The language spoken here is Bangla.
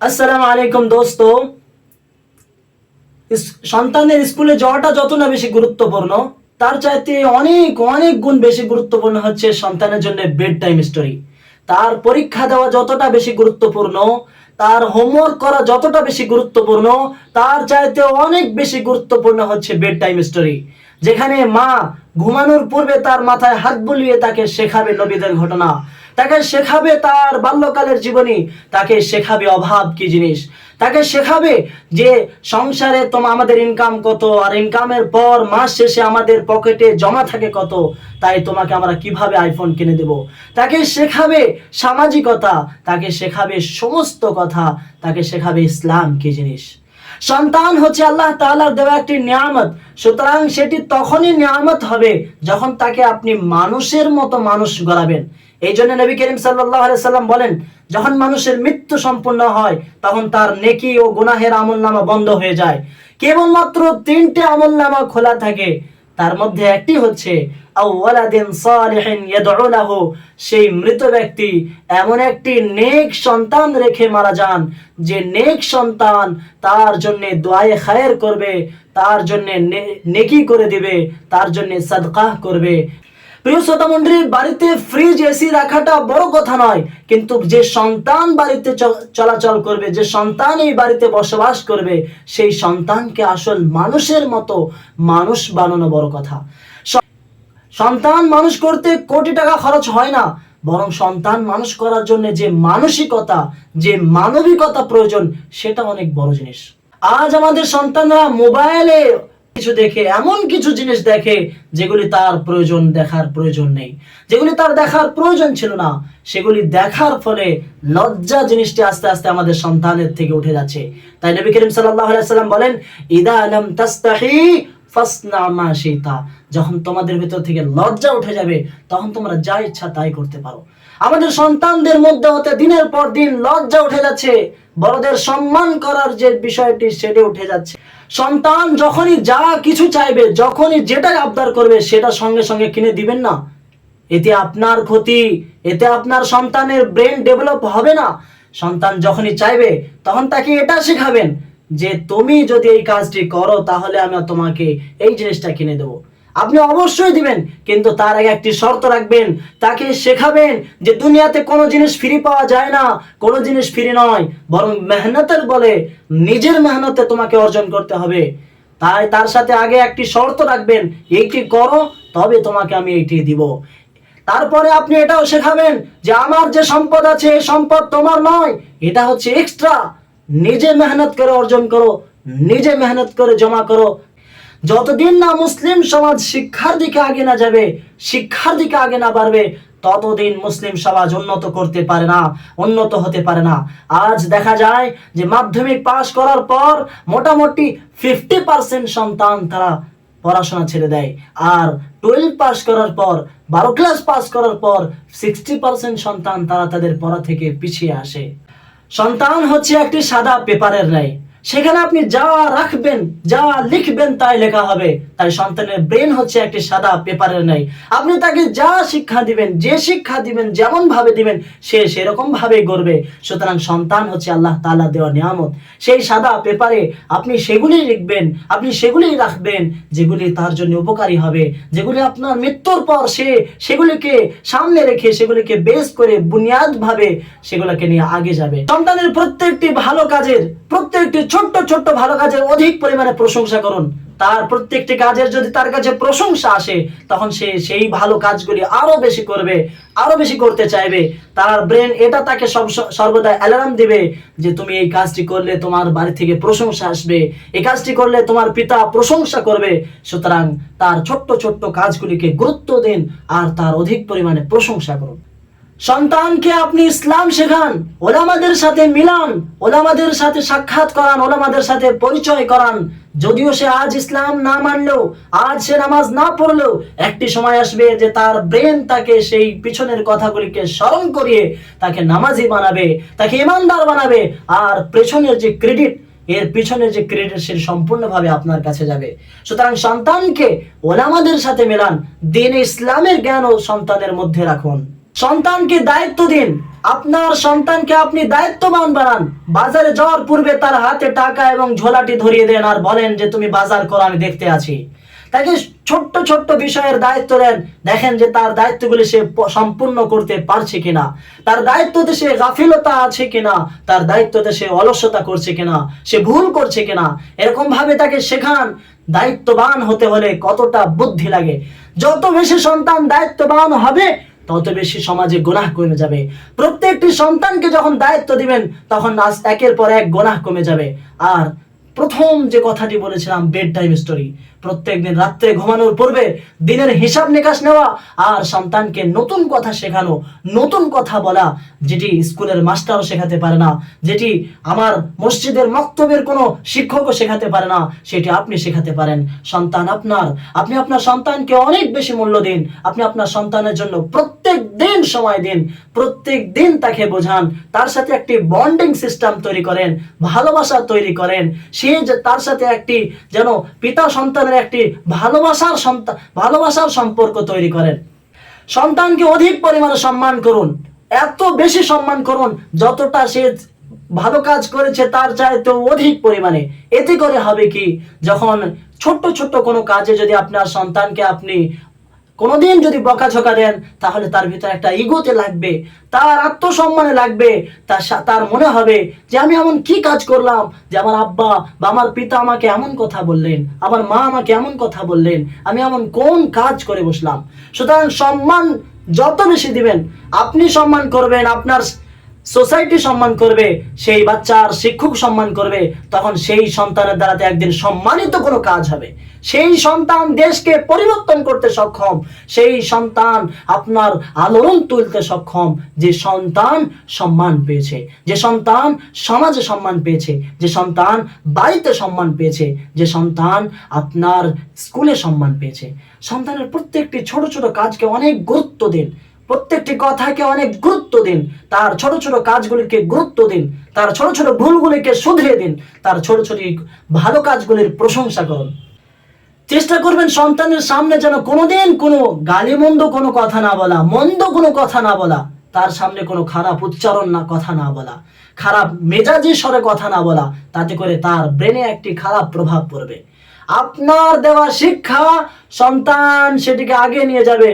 আসসালামু আলাইকুম দোস্তো। সন্তানের স্কুলে যাওয়াটা যত না বেশি গুরুত্বপূর্ণ, তার চাইতে অনেক অনেক গুণ বেশি গুরুত্বপূর্ণ হচ্ছে সন্তানের জন্য বেড টাইম স্টোরি। তার পরীক্ষা দেওয়া যতটা বেশি গুরুত্বপূর্ণ, তার হোমওয়ার্ক করা যতটা বেশি গুরুত্বপূর্ণ, তার চাইতে অনেক বেশি গুরুত্বপূর্ণ হচ্ছে বেড টাইম স্টোরি। যেখানে মা ঘুমানোর পূর্বে তার মাথায় হাত বুলিয়ে তাকে শেখাবে নবীদের ঘটনা, তাকে শেখাবে তার বাল্যকালের জীবনী, তাকে শেখাবে অভাব কি জিনিস, তাকে শেখাবে যে সংসারে আমাদের ইনকাম কত, আর ইনকামের পর মাস শেষে আমাদের পকেটে জমা থাকে কত, তাই তোমাকে আমরা কিভাবে আইফোন কিনে দেব। তাকে শেখাবে সামাজিকতা, তাকে শেখাবে সমস্ত কথা, তাকে শেখাবে ইসলাম কি জিনিস। সন্তান হচ্ছে আল্লাহ তাআলার দেওয়া একটি নিয়ামত, সুতরাং সেটি তখনই নিয়ামত হবে যখন তাকে আপনি মানুষের মতো মানুষ গড়াবেন। এই জন্য নবী করিম সাল্লাল্লাহু আলাইহি সাল্লাম বলেন, যখন মানুষের মৃত্যু সম্পূর্ণ হয় তখন তার নেকি ও গুনাহের আমলনামা বন্ধ হয়ে যায়, কেবলমাত্র 3টে আমলনামা খোলা থাকে। তার মধ্যে একটি হচ্ছে আওয়ালাদিন সালিহিন ইয়াদউ লাহু, সেই মৃত ব্যক্তি এমন একটি নেক সন্তান রেখে মারা যান যে নেক সন্তান তার জন্য দোয়ায়ে খায়ের করবে, তার জন্য নেকি করে দিবে, তার জন্য সাদকাহ করবে। প্রিয় শ্রোতা মণ্ডলী, বাড়িতে ফ্রিজ এসি রাখাটা বড় কথা নয়, কিন্তু যে সন্তান বাড়িতে চলাচল করবে, যে সন্তান এই বাড়িতে বসবাস করবে, সেই সন্তানকে আসল মানুষের মতো মানুষ বানানো বড় কথা। সন্তান মানুষ করতে কোটি টাকা খরচ হয় না, বরং সন্তান মানুষ করার জন্য যে মানসিকতা, যে মানবিকতা প্রয়োজন, সেটা অনেক বড় জিনিস। আজ আমাদের সন্তানরা মোবাইলে কিছু দেখে, এমন কিছু জিনিস দেখে যেগুলি তার প্রয়োজন, দেখার প্রয়োজন নেই, যেগুলি তার দেখার প্রয়োজন ছিল না, সেগুলি দেখার ফলে লজ্জা জিনিসটি আস্তে আস্তে আমাদের সন্তানের থেকে উঠে যাচ্ছে। তাই নবী করিম সাল্লাল্লাহু আলাইহি সাল্লাম বলেন, ইদা লাম তাস্তাহি ফাসনা মা শিতা, যখন তোমাদের ভিতর থেকে লজ্জা উঠে যাবে তখন তোমরা যা ইচ্ছা তাই করতে পারো। আমাদের সন্তানদের মধ্যে হতে দিনের পর দিন লজ্জা উঠে যাচ্ছে, বড়দের সম্মান করার যে বিষয়টি সেটা উঠে যাচ্ছে। সন্তান যখনই যা কিছু চাইবে, যখনই যেটাই আবদার করবে, সেটা সঙ্গে সঙ্গে কিনে দিবেন না। এতে আপনার ক্ষতি, এতে আপনার সন্তানের ব্রেন ডেভেলপ হবে না। সন্তান যখনই চাইবে তখন তাকে এটা শেখাবেন যে তুমি যদি এই কাজটি করো তাহলে আমি তোমাকে এই জিনিসটা কিনে দেবো। আপনি অবশ্যই দিবেন, কিন্তু তার আগে একটি শর্ত রাখবেন, তাকে শেখাবেন যে দুনিয়াতে কোনো জিনিস ফ্রি পাওয়া যায় না, কোনো জিনিস ফ্রি নয়, বরং মেহনতের বলে নিজের মেহনতে তোমাকে অর্জন করতে হবে। তাই তার সাথে আগে একটি শর্ত রাখবেন, এইটি করো তবে তোমাকে আমি এইটি দিব। তারপরে আপনি এটাও শেখাবেন যে আমার যে সম্পদ আছে এই সম্পদ তোমার নয়, এটা হচ্ছে এক্সট্রা, নিজে মেহনত করে অর্জন করো, নিজে মেহনত করে জমা করো। যতদিন না মুসলিম সমাজ শিক্ষার দিকে আগে না যাবে, শিক্ষার দিকে আগে না বাড়বে, ততদিন মুসলিম সমাজ উন্নত করতে পারে না, উন্নত হতে পারে না। আজ দেখা যায় যে মাধ্যমিক পাশ করার পর মোটামুটি 50% সন্তান তারা পড়াশোনা ছেড়ে দেয়, আর 12 পাস করার পর, 12 ক্লাস পাস করার পর 60% সন্তান তারা তাদের পড়া থেকে পিছিয়ে আসে। সন্তান হচ্ছে একটি সাদা পেপারের ন্যায়, সেখানে আপনি যা রাখবেন, যা লিখবেন তাই লেখা হবে। তাই সন্তানের ব্রেন হচ্ছে একটি সাদা পেপারের ন্যায়, আপনি তাকে যা শিক্ষা দিবেন, যে শিক্ষা দিবেন, যেমন ভাবে দিবেন, সে সেরকম ভাবেই গড়বে। সুতরাং সন্তান হচ্ছে আল্লাহ তাআলা দেওয়া নিয়ামত, সেই সাদা পেপারে আপনি সেগুলি লিখবেন, আপনি সেগুলি রাখবেন যেগুলি তার জন্য উপকারী হবে, যেগুলি আপনার মৃত্যুর পর সে সেগুলিকে সামনে রেখে, সেগুলিকে বেস করে বুনিয়াদ ভাবে সেগুলোকে নিয়ে আগে যাবে। সন্তানের প্রত্যেকটি ভালো কাজের, প্রত্যেকটি ছোট্ট ছোট্ট ভালো কাজের অধিক পরিমাণে প্রশংসা করুন। তার প্রত্যেকটি কাজের যদি তার কাছে প্রশংসা আসে, তখন সে সেই ভালো কাজগুলি আরো বেশি করবে, আরো বেশি করতে চাইবে। তার ব্রেন এটা তাকে সর্বদা অ্যালার্ম দিবে যে তুমি এই কাজটি করলে তোমার বাড়ি থেকে প্রশংসা আসবে, এই কাজটি করলে তোমার পিতা প্রশংসা করবে। সুতরাং তার ছোট্ট ছোট্ট কাজগুলিকে গুরুত্ব দিন আর তার অধিক পরিমাণে প্রশংসা করুন। সন্তানকে আপনি ইসলাম শেখান, ওলামাদের সাথে মিলান, ওলামাদের সাথে সাক্ষাৎ করান, ওলামাদের সাথে পরিচয় করান। যদিও সে আজ ইসলাম না মানলেও, আজ সে নামাজ না পড়লেও, একটি সময় আসবে যে তার ব্রেন তাকে সেই পিছনের কথাগুলিকে স্মরণ করিয়ে তাকে নামাজি বানাবে, তাকে ইমানদার বানাবে, আর পেছনের যে ক্রেডিট, এর পিছনে যে ক্রেডিট, সে সম্পূর্ণভাবে আপনার কাছে যাবে। সুতরাং সন্তানকে ওলামাদের সাথে মেলান, দ্বীন ইসলামের জ্ঞান ও সন্তানের মধ্যে রাখুন। সন্তানকে দায়িত্ব দিন, আপনার সন্তানকে আপনি দায়িত্ববান বানান। বাজারে যাওয়ার পূর্বে তার হাতে টাকা এবং ঝোলাটি ধরিয়ে দেন আর বলেন যে তুমি বাজার করো, আমি দেখতে আছি। তাকে ছোট্ট ছোট্ট বিষয়ের দায়িত্ব দেন, দেখেন যে তার দায়িত্বগুলি সে সম্পূর্ণ করতে পারছে কিনা, তার দায়িত্বতে সে গাফিলতা আছে কিনা, তার দায়িত্বতে সে অলসতা করছে কিনা, সে ভুল করছে কিনা। এরকম ভাবে তাকে শেখান। দায়িত্ববান হতে হলে কতটা বুদ্ধি লাগে। যত বেশি সন্তান দায়িত্ববান হবে তত বেশি সমাজে গুনাহ কমে যাবে। প্রত্যেকটি সন্তানকে যখন দায়িত্ব দিবেন তখন একের পর এক গুনাহ কমে যাবে। আর প্রথম যে কথাটি বলেছিলাম, বেড টাইম স্টোরি, প্রত্যেকদিন রাত্রে ঘুমানোর পূর্বে দিনের হিসাব নিকাশ নেওয়া আর সন্তানকে নতুন কথা শেখানো, নতুন কথা বলা, যেটি স্কুলের মাস্টারও শেখাতে পারে না, যেটি আমার মসজিদের মক্তবের কোনো শিক্ষকও শেখাতে পারে না, সেটি আপনি শেখাতে পারেন। সন্তান আপনার, আপনি আপনার সন্তানকে অনেক বেশি মূল্য দিন। আপনি আপনার সন্তানের জন্য প্রত্যেক দিন সময় দিন, প্রত্যেক দিন তাকে বোঝান, তার সাথে একটি বন্ডিং সিস্টেম তৈরি করেন, ভালোবাসা তৈরি করেন। সে যে তার সাথে একটি যেন পিতা সন্তানের একটি ভালোবাসার সম্পর্ক তৈরি করেন। সন্তানকে অধিক পরিমাণে সম্মান করুন, এত বেশি সম্মান করুন যতটা সে ভালো কাজ করেছে তার চাইতে অধিক পরিমাণে। এতে করে হবে কি, যখন ছোট্ট ছোট্ট কোনো কাজে যদি আপনার সন্তানকে আপনি কোনোদিন যদি বকাঝকা দেন, তাহলে তার ভিতরে একটা ইগোতে লাগবে, তার আত্মসম্মানে লাগবে, তার মনে হবে যে আমি এমন কি কাজ করলাম যে আমার আব্বা বা আমার পিতা আমাকে এমন কথা বললেন, আমার মা আমাকে এমন কথা বললেন, আমি এমন কোন কাজ করে বসলাম। সুতরাং সম্মান যত বেশি দিবেন, আপনি সম্মান করবেন, আপনার সোসাইটি সম্মান করবে, সেই বাচ্চার শিক্ষক সম্মান করবে, তখন সেই সন্তানের দ্বারাতে একদিন সম্মানিত কোনো কাজ হবে। সেই সন্তান দেশকে পরিবর্তন করতে সক্ষম, সেই সন্তান আপনার আলোড়ন তুলতে সক্ষম। যে সন্তান সম্মান পেয়েছে, যে সন্তান সমাজে সম্মান পেয়েছে, যে সন্তান বাড়িতে সম্মান পেয়েছে, যে সন্তান আপনার স্কুলে সম্মান পেয়েছে। সন্তানের প্রত্যেকটি ছোট ছোট কাজকে অনেক গুরুত্ব দিন, প্রত্যেকটি কথাকে অনেক গুরুত্ব দিন, তার ছোট ছোট কাজগুলিকে গুরুত্ব দিন, তার ছোট ছোট ভুলগুলিকে শুধরে দিন, তার ছোট ছোট ভালো কাজগুলির প্রশংসা করুন। চেষ্টা করবেন সন্তানের সামনে যেন কোনোদিন কোনো গালিমন্দ কোনো কথা না বলা, মন্দ কোনো কথা না বলা, তার সামনে কোনো খারাপ উচ্চারণ না কথা না বলা, খারাপ মেজাজি স্বরে কথা না বলা। তাতে করে তার ব্রেনে একটি খারাপ প্রভাব পড়বে। আপনার দেওয়া শিক্ষা সন্তান সেটিকে আগে নিয়ে যাবে।